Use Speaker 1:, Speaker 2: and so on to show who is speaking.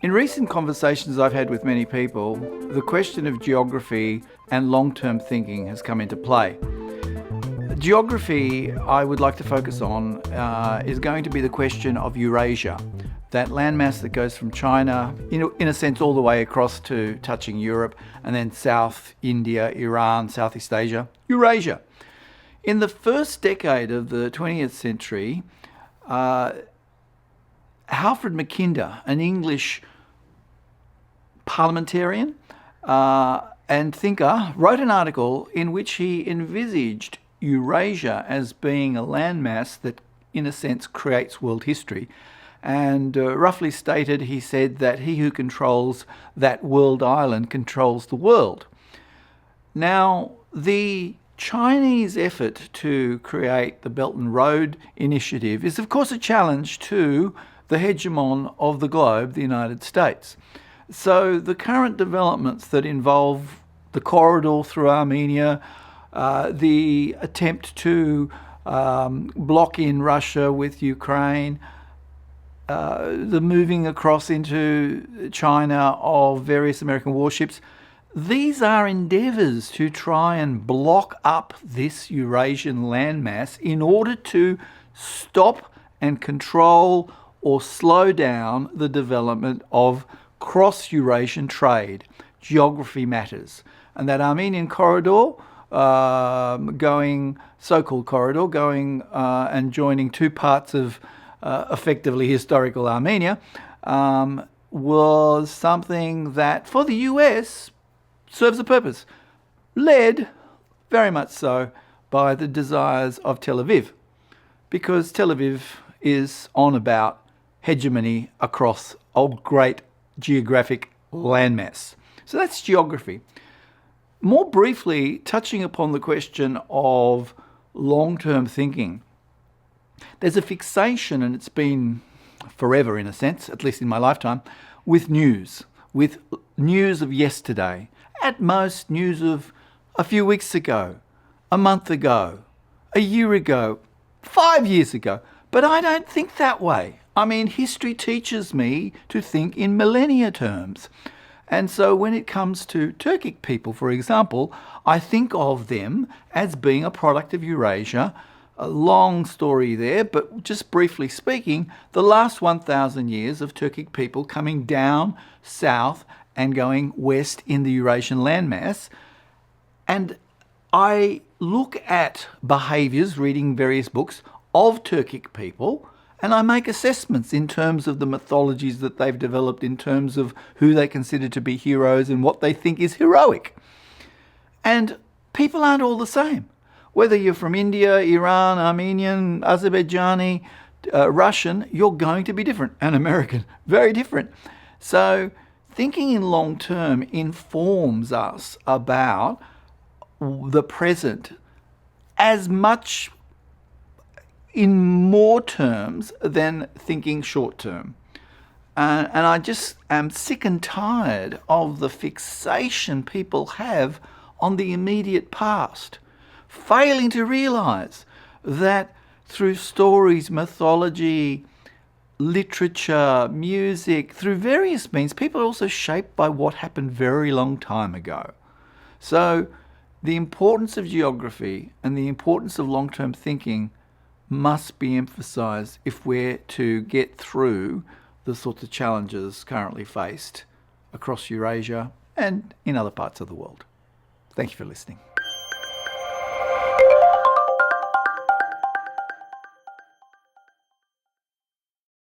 Speaker 1: In recent conversations I've had with many people, the question of geography and long-term thinking has come into play. Geography I would like to focus on is going to be the question of Eurasia, that landmass that goes from China, in a sense, all the way across to touching Europe, and then South India, Iran, Southeast Asia, Eurasia. In the first decade of the 20th century, Halford Mackinder, an English parliamentarian and thinker, wrote an article in which he envisaged Eurasia as being a landmass that, in a sense, creates world history. And roughly stated, he said that he who controls that world island controls the world. Now, the Chinese effort to create the Belt and Road Initiative is, of course, a challenge to the hegemon of the globe, the United States. So the current developments that involve the corridor through Armenia, the attempt to block in Russia with Ukraine, the moving across into China of various American warships, these are endeavours to try and block up this Eurasian landmass in order to stop and control or slow down the development of cross-Eurasian trade. Geography matters. And that Armenian corridor, so-called corridor, going and joining two parts of effectively historical Armenia, was something that, for the US, serves a purpose, led very much so by the desires of Tel Aviv, because Tel Aviv is on about hegemony across a great geographic landmass. So that's geography. More briefly, touching upon the question of long-term thinking, there's a fixation, and it's been forever in a sense, at least in my lifetime, with news of yesterday, at most news of a few weeks ago, a month ago, a year ago, 5 years ago. But I don't think that way. I mean, history teaches me to think in millennia terms. And so when it comes to Turkic people, for example, I think of them as being a product of Eurasia. A long story there, but just briefly speaking, the last 1,000 years of Turkic people coming down south and going west in the Eurasian landmass. And I look at behaviours, reading various books of Turkic people, and I make assessments in terms of the mythologies that they've developed, in terms of who they consider to be heroes and what they think is heroic. And people aren't all the same. Whether you're from India, Iran, Armenian, Azerbaijani, Russian, you're going to be different. And American, very different. So thinking in long term informs us about the present as much in more terms than thinking short term. And I just am sick and tired of the fixation people have on the immediate past, failing to realise that through stories, mythology, literature, music, through various means, people are also shaped by what happened very long time ago. So the importance of geography and the importance of long-term thinking must be emphasised if we're to get through the sorts of challenges currently faced across Eurasia and in other parts of the world. Thank you for listening.